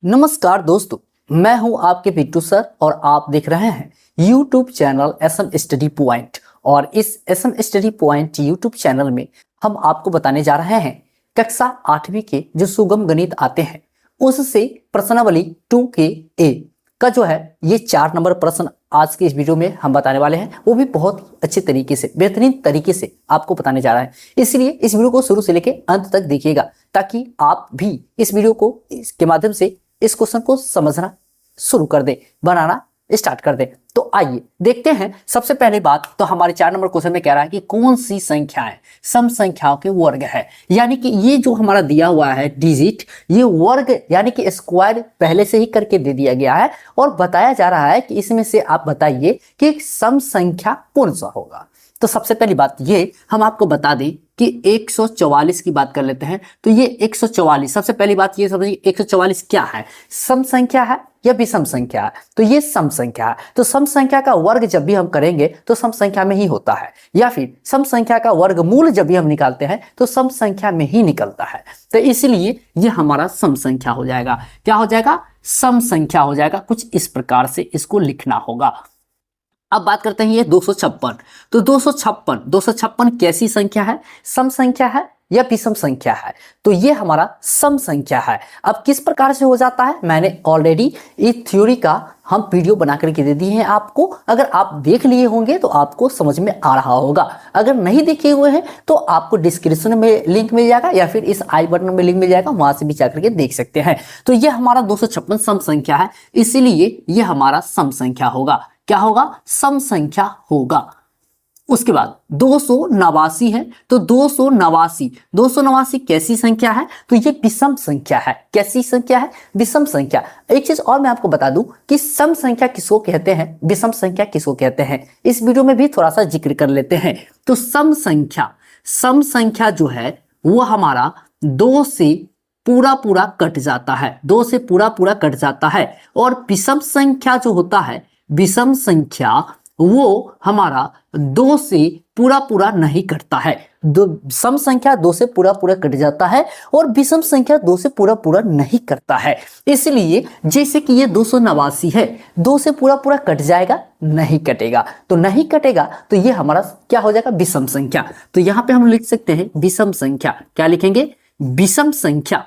नमस्कार दोस्तों, मैं हूं आपके पिट्टू सर और आप देख रहे हैं YouTube channel SM study point. और इस SM study point YouTube channel में हम आपको बताने जा रहे हैं कक्षा 8वीं के जो सुगम गणित आते हैं उससे प्रश्नावली 2 के A का जो है ये 4 नंबर प्रश्न आज के इस वीडियो में हम बताने वाले हैं, वो भी बहुत अच्छे तरीके से, बेहतरीन तरीके से आपको बताने जा रहा है। इसलिए इस वीडियो को शुरू से लेकर अंत तक देखिएगा ताकि आप भी इस वीडियो को इसके माध्यम से इस क्वेश्चन को समझना शुरू कर दे, बनाना स्टार्ट कर दे। तो आइए देखते हैं। सबसे पहली बात तो हमारे 4 नंबर क्वेश्चन में कह रहा है कि कौन सी संख्याएं सम संख्याओं के वर्ग है, यानी कि ये जो हमारा दिया हुआ है डिजिट, ये वर्ग यानी कि स्क्वायर पहले से ही करके दे दिया गया है और बताया जा रहा है कि इसमें से आप बताइए कि सम संख्या कौन सा होगा। तो सबसे पहली बात ये हम आपको बता दें कि 144 की बात कर लेते हैं। तो ये 144, सबसे पहली बात ये समझिए 144 क्या है, सम संख्या है या विषम संख्या है? तो ये सम संख्या है। तो सम संख्या का वर्ग जब भी हम करेंगे तो सम संख्या में ही होता है, या फिर सम संख्या का वर्गमूल जब भी हम निकालते हैं तो सम संख्या में ही निकलता है। तो इसलिए ये हमारा सम संख्या हो जाएगा। क्या हो जाएगा? सम संख्या हो जाएगा। कुछ इस प्रकार से इसको लिखना होगा। अब बात करते हैं ये 256। तो 256 कैसी संख्या है? सम संख्या है या विषम संख्या है? तो ये हमारा सम संख्या है। अब किस प्रकार से हो जाता है, मैंने ऑलरेडी इस थ्योरी का हम वीडियो बना करके दे दिए हैं आपको। अगर आप देख लिए होंगे तो आपको समझ में आ रहा होगा। अगर नहीं देखे हुए हैं तो आपको डिस्क्रिप्शन में लिंक मिल जाएगा या फिर इस आई बटन में लिंक मिल जाएगा, वहां से भी जाकर के देख सकते हैं। तो ये हमारा 256 सम संख्या है, इसीलिए ये हमारा सम संख्या होगा। क्या होगा? सम संख्या होगा। उसके बाद 289 है। तो 289 कैसी संख्या है? तो ये विषम संख्या है। कैसी संख्या है? विषम संख्या। एक चीज और मैं आपको बता दूं कि सम संख्या किसको कहते हैं, विषम संख्या किसको कहते हैं, इस वीडियो में भी थोड़ा सा जिक्र कर लेते हैं। तो सम संख्या जो है वो हमारा 2 से पूरा कट जाता है, 2 से पूरा कट जाता है। और विषम संख्या जो होता है, विषम संख्या वो हमारा 2 से पूरा नहीं कटता है। सम संख्या 2 से पूरा कट जाता है और विषम संख्या 2 से पूरा नहीं करता है। इसलिए जैसे कि ये 289 है, 2 से पूरा कट जाएगा, नहीं कटेगा। तो नहीं कटेगा तो ये हमारा क्या हो जाएगा? विषम संख्या। तो यहां पे हम लिख सकते हैं विषम संख्या। क्या लिखेंगे? विषम संख्या।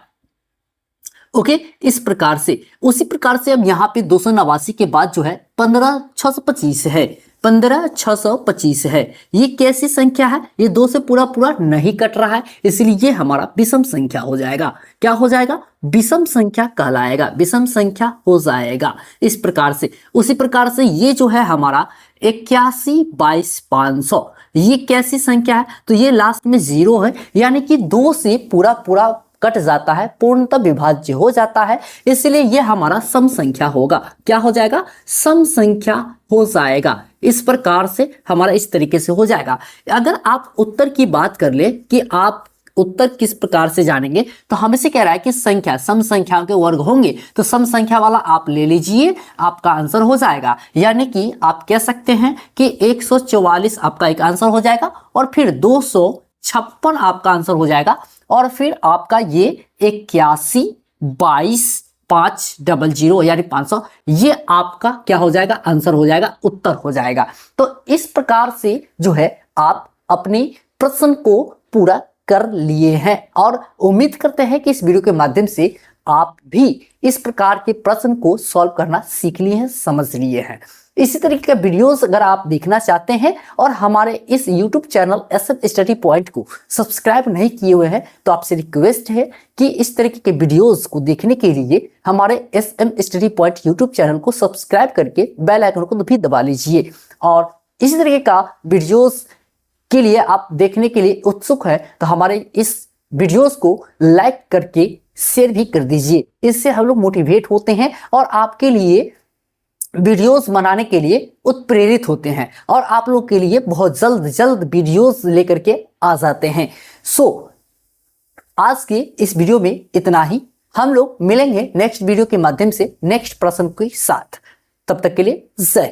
ओके, इस प्रकार से। उसी प्रकार से अब यहाँ पे 289 के बाद जो है 15625 है। 15625 है। ये कैसी संख्या है? ये 2 से पूरा नहीं कट रहा है, इसलिए ये हमारा विषम संख्या हो जाएगा। क्या हो जाएगा? विषम संख्या कहलाएगा, विषम संख्या हो जाएगा। इस प्रकार से। उसी प्रकार से ये जो है हमारा 81/500, ये कैसी संख्या है? तो ये लास्ट में 0 है, यानी कि 2 से पूरा कट जाता है, पूर्णतः विभाज्य हो जाता है, इसलिए यह हमारा सम संख्या होगा। क्या हो जाएगा? सम संख्या हो जाएगा। इस प्रकार से हमारा इस तरीके से हो जाएगा। अगर आप उत्तर की बात कर ले कि आप उत्तर किस प्रकार से जानेंगे, तो हमें से कह रहा है कि संख्या सम संख्याओं के वर्ग होंगे, तो सम संख्या वाला आप ले लीजिए, आपका आंसर हो जाएगा। यानी कि आप कह सकते हैं कि 144 आपका एक आंसर हो जाएगा और फिर 256 आपका आंसर हो जाएगा और फिर आपका ये 81/500 यानी 500, ये आपका क्या हो जाएगा? आंसर हो जाएगा, उत्तर हो जाएगा। तो इस प्रकार से जो है आप अपने प्रश्न को पूरा कर लिए हैं और उम्मीद करते हैं कि इस वीडियो के माध्यम से आप भी इस प्रकार के प्रश्न को सॉल्व करना सीख लिए हैं, समझ लिए हैं। इसी तरीके के वीडियोस अगर आप देखना चाहते हैं और हमारे इस YouTube channel SM study point को सब्सक्राइब नहीं किए हुए हैं, तो आपसे रिक्वेस्ट है कि इस तरीके के वीडियोस को देखने के लिए हमारे SM study point YouTube channel को सब्सक्राइब करके बेल आइकन को भी दबा लीजिए। और इसी तरीके का वीडियोस के लिए आप देखने के लिए उत्सुक है तो हमारे इस वीडियोस को लाइक करके शेयर भी कर दीजिए। इससे हम लोग मोटिवेट होते हैं और आपके लिए वीडियोस बनाने के लिए उत्प्रेरित होते हैं और आप लोग के लिए बहुत जल्द वीडियोस लेकर के आ जाते हैं। आज के इस वीडियो में इतना ही। हम लोग मिलेंगे नेक्स्ट वीडियो के माध्यम से नेक्स्ट प्रश्न के साथ। तब तक के लिए जय हिंद।